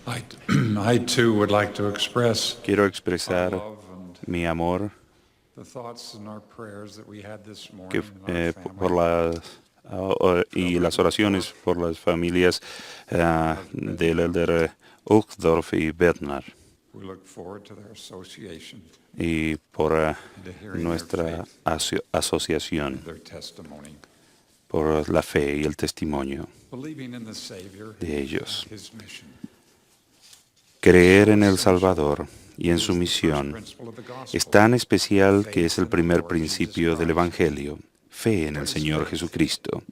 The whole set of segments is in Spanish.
I, I too would like to express Quiero our expresar love and mi amor the thoughts and our prayers that we had this que, morning in our por family for y Elder las oraciones Uchtdorf, por las familias Brother del Bednar. elder Uchtdorf y Bednar We look forward to their association y por and to hearing their nuestra faith asociación, and their testimony. por la fe y el testimonio Believing in the Savior de ellos. and His mission is Creer so en el essential. Salvador y It en is su the first misión principle of the es gospel. tan especial que es Faith el in the primer Lord Jesus principio del Christ. Evangelio, fe en el What is Señor faith? Jesucristo.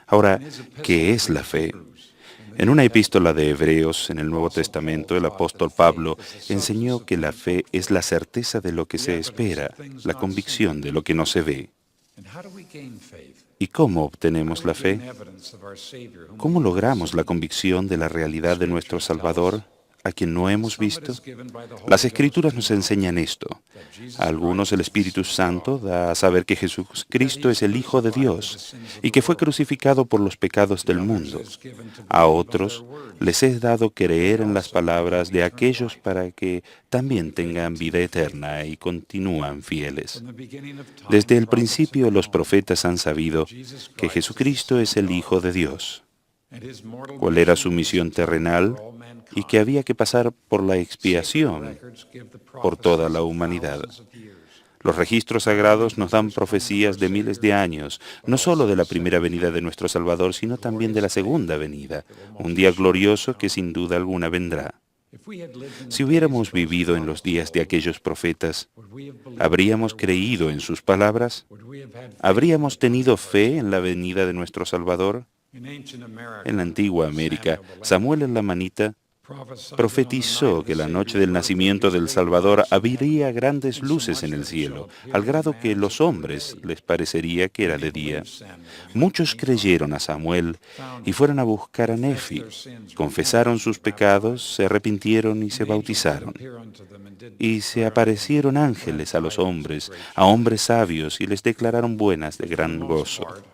Ahora, In his epistle ¿qué to es the la fe? Hebrews, in the En New una epístola Testament, de Hebreos en the el Nuevo Apostle Paul Testamento, el taught that apóstol faith Pablo is the substance enseñó of que la things fe hoped es for, la certeza de lo que the se evidence espera, of things la not convicción seen. de lo que no se ve. And how do we gain faith? ¿Y cómo How obtenemos do we la gain fe? evidence of our Savior whom ¿Cómo we have not logramos la seen? convicción de la The realidad de nuestro Scriptures tell us Salvador, a quien no hemos some it visto? is given by the Las Holy Ghost Escrituras to nos know enseñan esto. that Jesus A algunos Christ el is the Espíritu Son of God, Santo da a saber que that He Jesucristo is es el Hijo de crucified for the Dios sins of y the que fue world. crucificado por los pecados The del others mundo. it is given to A believe on their otros words, les es dado that they creer en las also may palabras have de eternal aquellos life, para que también if they tengan vida continue eterna faithful. y continúan fieles. From the beginning of time, Desde the el prophets have principio los known profetas han that sabido Jesus que Christ is the Jesucristo Son es of el God, Hijo de Dios, and His mortal cuál era su mission is misión atonement for terrenal all y que mankind. había que pasar por la Sacred expiación records give the por toda prophecies la of humanidad. thousands of years, Los registros not only sagrados of the nos dan first coming of our profecías de miles Savior, de años, but no solo also de the la primera second venida de coming, nuestro Salvador, sino the también de glorious la day segunda venida, that will un most día assuredly glorioso que come. sin duda alguna vendrá. If we had lived in the Si days hubiéramos of those vivido en los prophets of días de old, aquellos profetas, would we have believed on ¿habríamos their words? creído en sus palabras? Would we have had faith in the ¿Habríamos coming tenido of our fe en la Savior? venida de nuestro Salvador? In ancient En la America, antigua América, Samuel the Samuel Lamanite el Lamanita prophesied that on the night profetizó of the que la noche Savior's del birth there would be nacimiento del great Salvador lights in heaven, habría grandes luces insomuch en el that it shall cielo, al appear to grado que man as los if it were hombres day. les parecería que era Many de día. believed Samuel, and went to Muchos Nephi, creyeron a Samuel found y him, fueron a buscar a confessed Nefi, their sins, repented, confesaron and were sus pecados, baptized. se arrepintieron y And se angels did bautizaron. appear unto them and did Y se declare unto them aparecieron glad ángeles a los tidings of hombres, great a joy. hombres sabios, y les declararon buenas de But for the gran most gozo. part,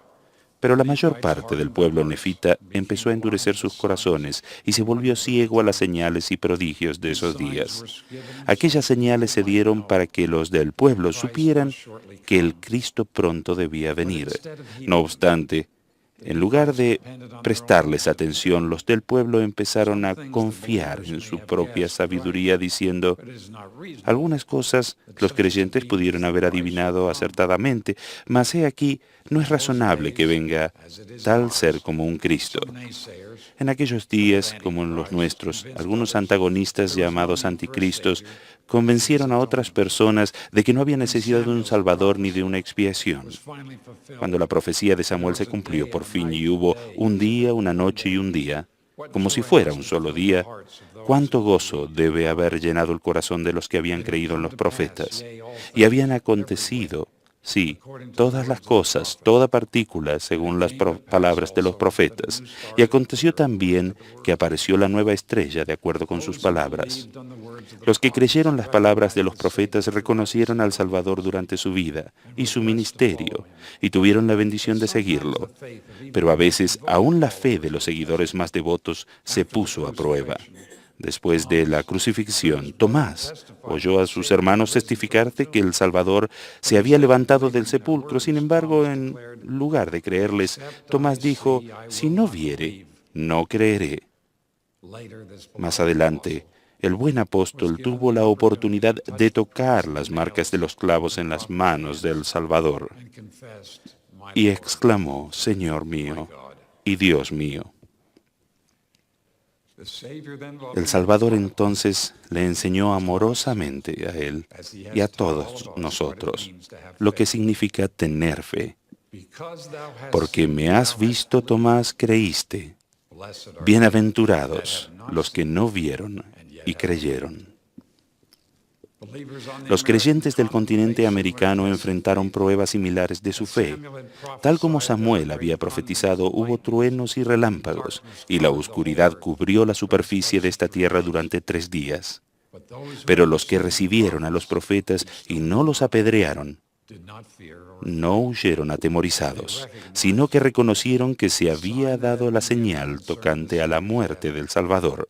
Pero the la mayor Nephites parte del hardened their pueblo hearts, nefita became empezó a blind endurecer to the sus signs, corazones y se and volvió wonders of the ciego a las times. señales y prodigios de These esos signs días. were given so Aquellas that the señales people se might dieron know para que los del that pueblo Christ must supieran shortly que el come. Cristo pronto debía But venir. instead of No heeding them, obstante, the en lugar Nephites de depended on their own prestarles wisdom and atención, said, los del pueblo empezaron some a things the confiar believers en may su have propia guessed right, sabiduría, diciendo, but it is not reasonable algunas cosas that los such as creyentes be pudieron haber Christ should adivinado come. acertadamente, mas he aquí, no es In those razonable que days, venga as it is in tal ser ours, como un Cristo. some naysayers, En aquellos full of días, como en los antichrist, nuestros, convinced algunos others that antagonistas there was no llamados need for a anticristos Savior, but for his convencieron a otras atonement. personas de que no había When necesidad de un Samuel's Salvador ni de prophecy una expiación. was finally fulfilled, Cuando la profecía de and there Samuel was se a cumplió day and por a fin night y and a hubo day un as if día, it una were one noche y day, un día, what como si joy fuera must un have solo filled the día, hearts of those cuánto who gozo believed in the debe haber prophets. llenado el corazón de los que And habían it had creído en come los to pass, profetas. yea, all Y habían things, every way, acontecido, sí, according to the todas las words of the cosas, prophets. toda partícula, And it según las came to pass palabras de los also that a profetas. new star Y did aconteció appear according to también the que word. apareció la nueva estrella de acuerdo con sus Those who palabras. believed on the words of the Los que prophets creyeron las palabras de recognized los the Savior profetas throughout his reconocieron al life Salvador durante su vida and y were su blessed to follow ministerio, him. y tuvieron la But bendición de sometimes the seguirlo. faith of even Pero the a most veces devoted aún la fe de followers los was seguidores tested. más devotos se After the puso a prueba. crucifixion, Después de la Thomas heard his crucifixión, brethren Tomás testify that oyó the a sus Savior had hermanos risen from the testificarte que tomb. el Salvador But se había instead of levantado del believing their sepulcro. Sin words, embargo, Thomas en declared, lugar de creerles, "Except I Tomás dijo, see, I si will no not viere, believe." no creeré. Later, this Más beloved adelante, apostle el buen was apóstol given tuvo the la opportunity oportunidad to touch de the pricks tocar of the las marcas de nails los in clavos the en las prophet's manos del hands Salvador and confessed, "My y Lord, exclamó, Señor my mío God." y Dios mío. The Savior then El lovingly Salvador taught entonces le enseñó amorosamente a él as he y a has taught all todos of us what it nosotros means to have lo que faith. significa tener fe. Because thou hast Porque seen me me, has thou hast visto, believed. Tomás, creíste. Blessed are they that Bienaventurados have not los que seen no vieron and yet y have believed. creyeron. Believers on the Los American creyentes del continent continente faced similar americano tests of enfrentaron faith. pruebas similares de su As fe. Samuel had Tal como prophesied, there were Samuel great había thunderings profetizado, and hubo lightnings, truenos y and relámpagos, darkness y la covered the whole oscuridad earth cubrió la for a superficie de space of esta 3 tierra days. durante 3 días. But those who Pero had los que received the recibieron a los prophets, profetas who y stoned no them los not, apedrearon, no huyeron atemorizados, sino que reconocieron que se había dado la señal tocante a la muerte del Salvador,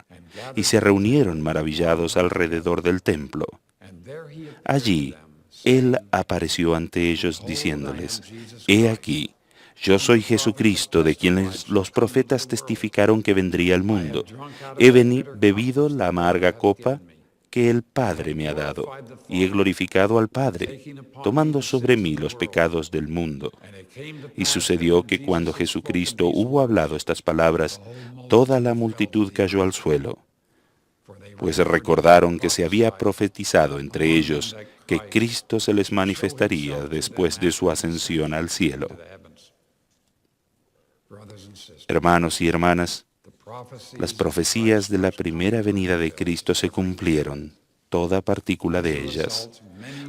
y se reunieron maravillados alrededor del templo. Allí, Él apareció ante ellos diciéndoles: «He aquí, yo soy Jesucristo, de quienes los profetas testificaron que vendría al mundo. He bebido la amarga copa que el Padre me ha dado, y he glorificado al Padre, tomando sobre mí los pecados del mundo». Y sucedió que cuando Jesucristo hubo hablado estas palabras, toda la multitud cayó al suelo, pues recordaron que se había profetizado entre ellos que Cristo se les manifestaría después de su ascensión al cielo. Hermanos y hermanas, las profecías de la primera venida de Cristo se cumplieron, toda partícula de ellas.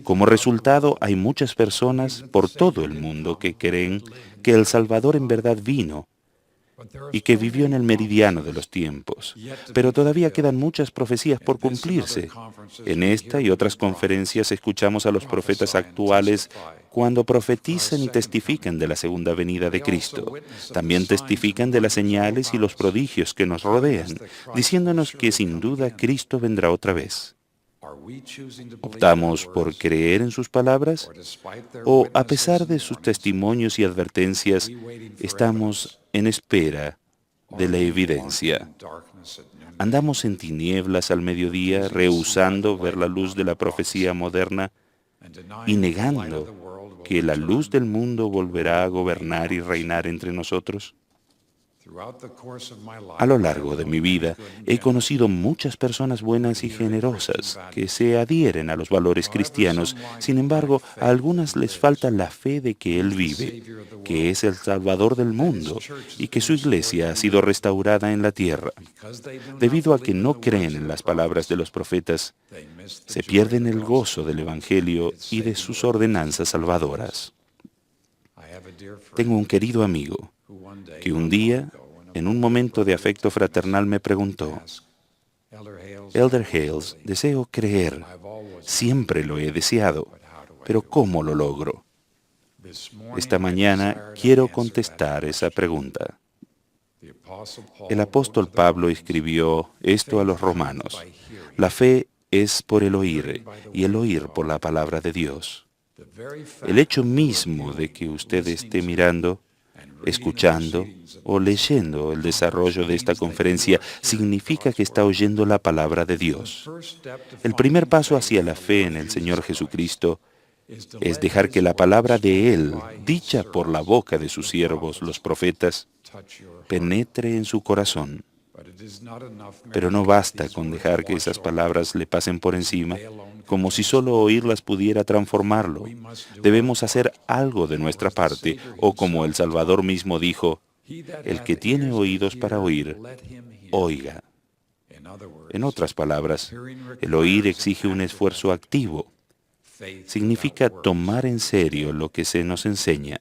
Como resultado, hay muchas personas por todo el mundo que creen que el Salvador en verdad vino y que vivió en el meridiano de los tiempos. Pero todavía quedan muchas profecías por cumplirse. En esta y otras conferencias escuchamos a los profetas actuales cuando profetizan y testifican de la segunda venida de Cristo. También testifican de las señales y los prodigios que nos rodean, diciéndonos que sin duda Cristo vendrá otra vez. ¿Optamos por creer en sus palabras? ¿O, a pesar de sus testimonios y advertencias, estamos en espera de la evidencia? ¿Andamos en tinieblas al mediodía, rehusando ver la luz de la profecía moderna y negando que la luz del mundo volverá a gobernar y reinar entre nosotros? A lo largo de mi vida he conocido muchas personas buenas y generosas que se adhieren a los valores cristianos. Sin embargo, a algunas les falta la fe de que Él vive, que es el Salvador del mundo y que su iglesia ha sido restaurada en la tierra. Debido a que no creen en las palabras de los profetas, se pierden el gozo del Evangelio y de sus ordenanzas salvadoras. Tengo un querido amigo que un día, en un momento de afecto fraternal, me preguntó: «Elder Hales, deseo creer. Siempre lo he deseado. Pero ¿cómo lo logro?». Esta mañana quiero contestar esa pregunta. El apóstol Pablo escribió esto a los romanos: «La fe es por el oír, y el oír por la palabra de Dios». El hecho mismo de que usted esté mirando, escuchando o leyendo el desarrollo de esta conferencia significa que está oyendo la palabra de Dios. El primer paso hacia la fe en el Señor Jesucristo es dejar que la palabra de Él, dicha por la boca de sus siervos, los profetas, penetre en su corazón. Pero no basta con dejar que esas palabras le pasen por encima, como si solo oírlas pudiera transformarlo. Debemos hacer algo de nuestra parte, o como el Salvador mismo dijo: «El que tiene oídos para oír, oiga». En otras palabras, el oír exige un esfuerzo activo. Significa tomar en serio lo que se nos enseña,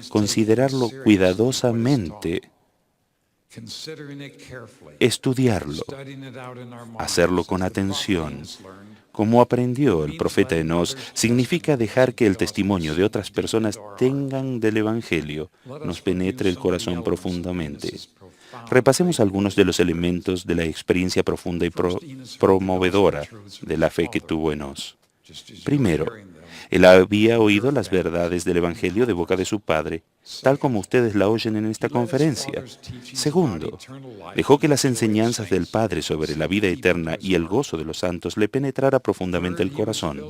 considerarlo cuidadosamente, estudiarlo, hacerlo con atención. Como aprendió el profeta Enós, significa dejar que el testimonio de otras personas tengan del Evangelio nos penetre el corazón profundamente. Repasemos algunos de los elementos de la experiencia profunda y promovedora de la fe que tuvo Enós. Primero, él había oído las verdades del Evangelio de boca de su Padre, tal como ustedes la oyen en esta conferencia. Segundo, dejó que las enseñanzas del Padre sobre la vida eterna y el gozo de los santos le penetrara profundamente el corazón.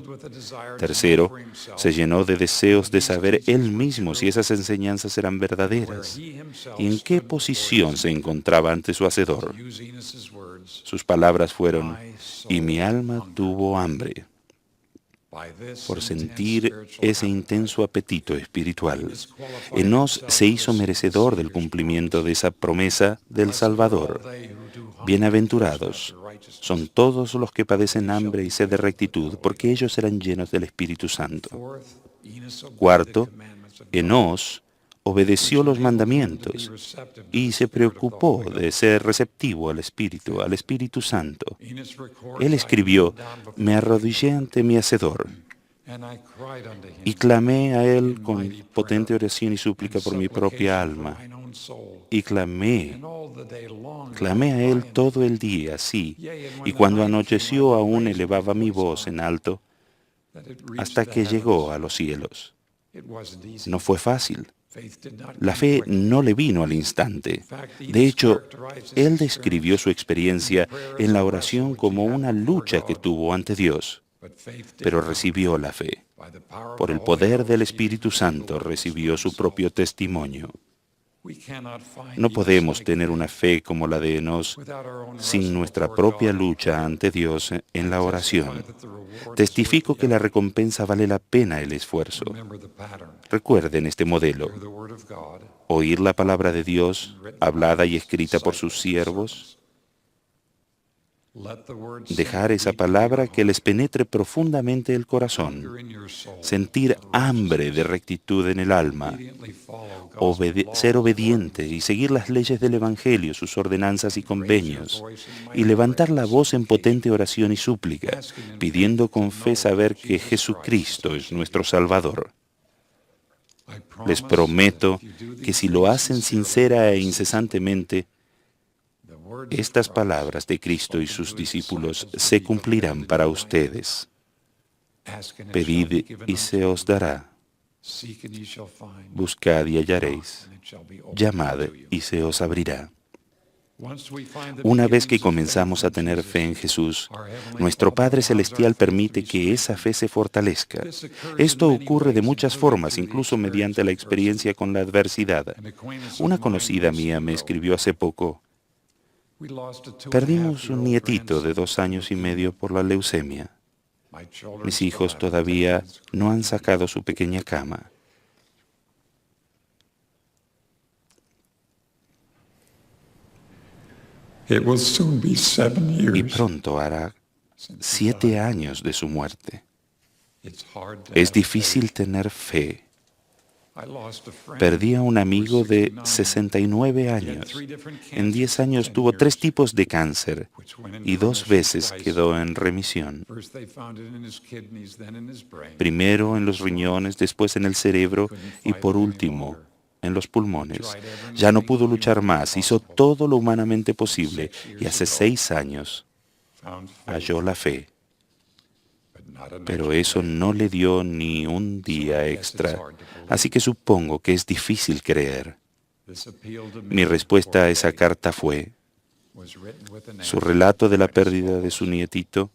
Tercero, se llenó de deseos de saber él mismo si esas enseñanzas eran verdaderas y en qué posición se encontraba ante su Hacedor. Sus palabras fueron: «Y mi alma tuvo hambre», por sentir ese intenso apetito espiritual. Enós se hizo merecedor del cumplimiento de esa promesa del Salvador. Bienaventurados son todos los que padecen hambre y sed de rectitud, porque ellos serán llenos del Espíritu Santo. Cuarto, Enós obedeció los mandamientos y se preocupó de ser receptivo al Espíritu Santo. Él escribió: «Me arrodillé ante mi Hacedor». And I cried unto him y clamé a Él in con mighty potente prayer oración y súplica and por mi propia supplication for alma. mine own soul. Y clamé, And all the day long did I clamé a Él cry unto todo him. el día, sí, Yea, and y when the cuando night came, I anocheció did aún raise my elevaba mi voice voz en high, alto that it reached hasta the que llegó heavens. a los cielos. It wasn't easy. No fue fácil. Faith did not La come fe quickly. no le vino al In instante. fact, De Enos hecho, characterized his Él describió experience su in experiencia prayer as en la a oración wrestle which he como had una before lucha que God. tuvo ante Dios, But faith did pero come. recibió la fe. By the power of Por the el Holy poder del Ghost, he Espíritu became the Santo witness recibió for su himself. propio testimonio. We cannot find No Enos podemos like tener una faith fe como la de Enos without our own sin wrestle nuestra before propia God in lucha prayer. ante Dios en la I testify oración. that the reward is worth Testifico the que la effort. recompensa vale la pena el esfuerzo. Remember the pattern. Recuerden este modelo: Hear the word of God oír la palabra de Dios, and written by hablada y his escrita por sus disciples, his siervos, servants. Let the word dejar sink esa deep into your palabra que heart. les penetre profundamente el corazón, Hunger in your soul sentir for hambre de righteousness. rectitud en el alma, Obediently follow God's ser laws, obediente y ordinances, seguir las leyes del Evangelio, sus ordenanzas y and raise your convenios, voice in y mighty levantar prayer la and voz en potente supplication, oración y súplica, asking in pidiendo faith to con fe know saber that que Jesus Christ is Jesucristo our es nuestro Savior. Salvador. I Les promise prometo that if you do que these si lo things hacen sincerely sincera and e unceasingly, incesantemente, the words of estas Christ palabras de Cristo y spoken sus to his discípulos disciples will se be fulfilled cumplirán in para your life. ustedes. Ask and it shall be Pedid given y unto se os you. dará, Seek and ye shall find. buscad y Knock hallaréis, and it shall be opened llamad unto you. y se os abrirá. Once we find the Una vez que beginnings of faith comenzamos a in tener Jesus, fe en Jesús, our Heavenly nuestro Father Padre allows our Celestial faith to permite be que esa fe strengthened. se fortalezca. This occurs Esto in many ocurre de ways, muchas including formas, through the incluso mediante experience la of adversity. experiencia con la adversidad. An acquaintance of Una mine conocida mía recently me wrote, escribió hace poco: "We lost a perdimos un 2.5-year-old nietito de grandson 2 to años y leukemia. medio por la leucemia. My children Mis still hijos haven't taken todavía his no han crib. sacado su pequeña cama. It will soon be 7 Y years pronto hará since he 7 died. años de su muerte. It's hard to Es have difícil faith. tener fe. I lost a friend Perdí a un who was amigo de 69. 69 He had años. 3 different En 10 cancers in años 10 tuvo 3 years, tipos de cáncer which went y into 2 remission veces twice. quedó en remisión. First they found it in his kidneys, then in his brain. Primero en los riñones, después en el cerebro Couldn't y fight por it any último longer. en los pulmones. Tried Ya no everything pudo luchar humanly más, hizo possible. todo lo humanamente posible 6 y years hace ago, 6 años found faith, halló la fe. but not an Pero extra eso day. no le dio ni un So I día guess it's extra. hard to believe. Así que supongo que es difícil creer. This appeal to Mi me respuesta for a esa faith carta fue: was written with an su answer relato de la that read as pérdida de su follows. nietito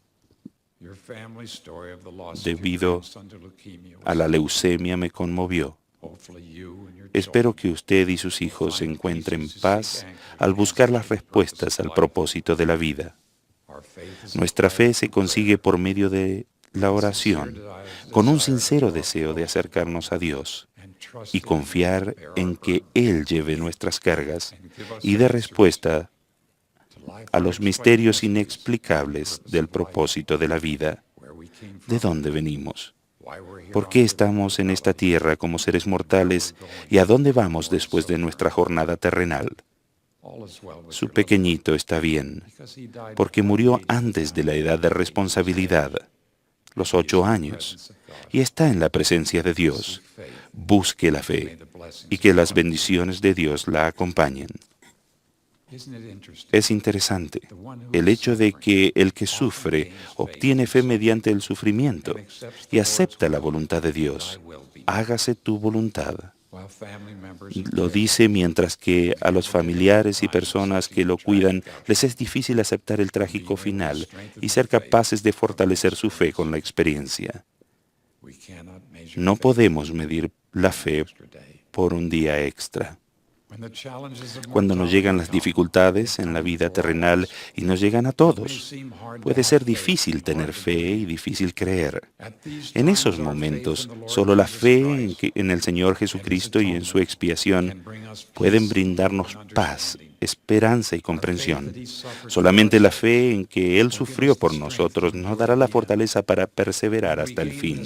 Your family story of the loss of your debido grandson to leukemia a was la leucemia me conmovió. hopefully you and your Espero children que usted y sus hijos encuentren paz al buscar las respuestas al propósito de la vida. Our faith is Nuestra fe acquired se through consigue prayer. por medio de la oración, con un sincero deseo de acercarnos a Dios y confiar en que Él lleve nuestras cargas y dé respuesta a los misterios inexplicables del propósito de la vida. ¿De dónde venimos? ¿Por qué estamos en esta tierra como seres mortales y a dónde vamos después de nuestra jornada terrenal? Su pequeñito está bien, porque murió antes de la edad de responsabilidad, los 8 años, y está en la presencia de Dios. Busque la fe y que las bendiciones de Dios la acompañen. Es interesante el hecho de que el que sufre obtiene fe mediante el sufrimiento y acepta la voluntad de Dios. Hágase tu voluntad. Lo dice mientras que a los familiares y personas que lo cuidan les es difícil aceptar el trágico final y ser capaces de fortalecer su fe con la experiencia. No podemos medir la fe por un día extra. Cuando nos llegan las dificultades en la vida terrenal, y nos llegan a todos, puede ser difícil tener fe y difícil creer. En esos momentos, solo la fe en el Señor Jesucristo y en su expiación pueden brindarnos paz, esperanza y comprensión. Solamente la fe en que Él sufrió por nosotros nos dará la fortaleza para perseverar hasta el fin.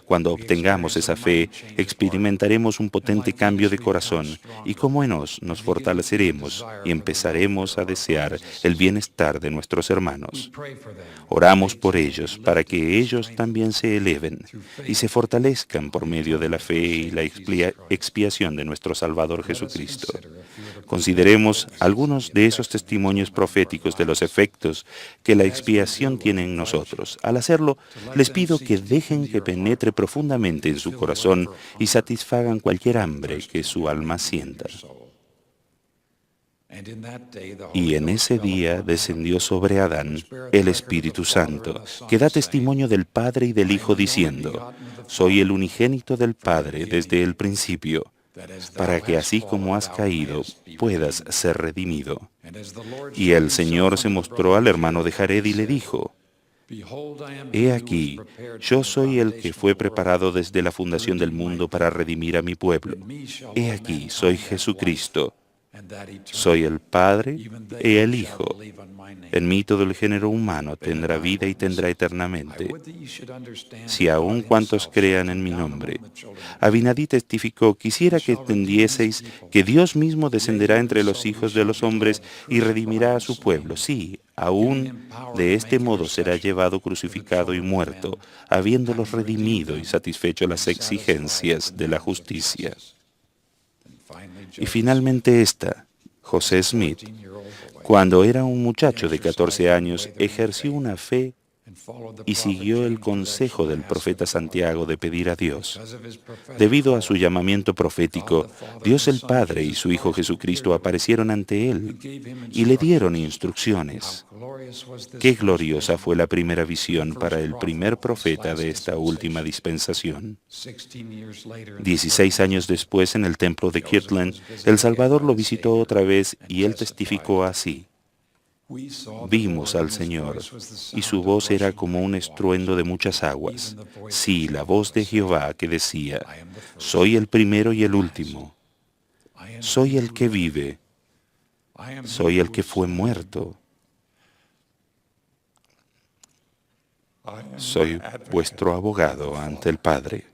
Cuando obtengamos esa fe, experimentaremos un potente cambio de corazón y como en nos fortaleceremos y empezaremos a desear el bienestar de nuestros hermanos. Oramos por ellos para que ellos también se eleven y se fortalezcan por medio de la fe y la expiación de nuestro Salvador Jesucristo. Consideremos algunos de esos testimonios proféticos de los efectos que la expiación tiene en nosotros. Al hacerlo, les pido que dejen que penetre profundamente en su corazón y satisfagan cualquier hambre que su alma sienta. Y en ese día descendió sobre Adán el Espíritu Santo, que da testimonio del Padre y del Hijo diciendo, «Soy el unigénito del Padre desde el principio, para que así como has caído, puedas ser redimido». Y el Señor se mostró al hermano de Jared y le dijo, «He aquí, yo soy el que fue preparado desde la fundación del mundo para redimir a mi pueblo. He aquí, soy Jesucristo. Soy el Padre y el Hijo. En mí todo el género humano tendrá vida y tendrá eternamente. Si aun cuantos crean en mi nombre». Abinadí testificó, «Quisiera que entendieseis que Dios mismo descenderá entre los hijos de los hombres y redimirá a su pueblo. Sí, aún de este modo será llevado crucificado y muerto, habiéndolos redimido y satisfecho las exigencias de la justicia». Y finalmente José Smith, cuando era un muchacho de 14 años, ejerció una fe y siguió el consejo del profeta Santiago de pedir a Dios. Debido a su llamamiento profético, Dios el Padre y su Hijo Jesucristo aparecieron ante él y le dieron instrucciones. Qué gloriosa fue la primera visión para el primer profeta de esta última dispensación. 16 años después, en el templo de Kirtland, el Salvador lo visitó otra vez y él testificó así: «Vimos al Señor, y su voz era como un estruendo de muchas aguas. Sí, la voz de Jehová que decía, soy el primero y el último. Soy el que vive. Soy el que fue muerto. Soy vuestro abogado ante el Padre».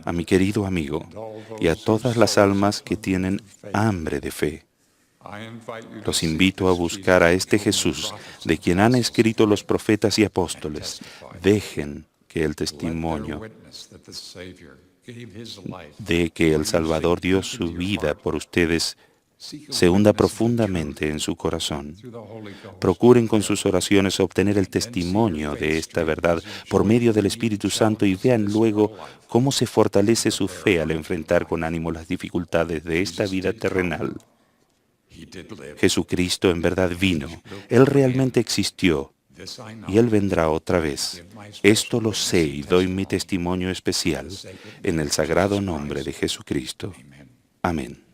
A mi querido amigo y a todas las almas que tienen hambre de fe, los invito a buscar a este Jesús, de quien han escrito los profetas y apóstoles. Dejen que el testimonio de que el Salvador dio su vida por ustedes se hunda profundamente en su corazón. Procuren con sus oraciones obtener el testimonio de esta verdad por medio del Espíritu Santo y vean luego cómo se fortalece su fe al enfrentar con ánimo las dificultades de esta vida terrenal. Jesucristo en verdad vino, Él realmente existió y Él vendrá otra vez. Esto lo sé y doy mi testimonio especial en el sagrado nombre de Jesucristo. Amén.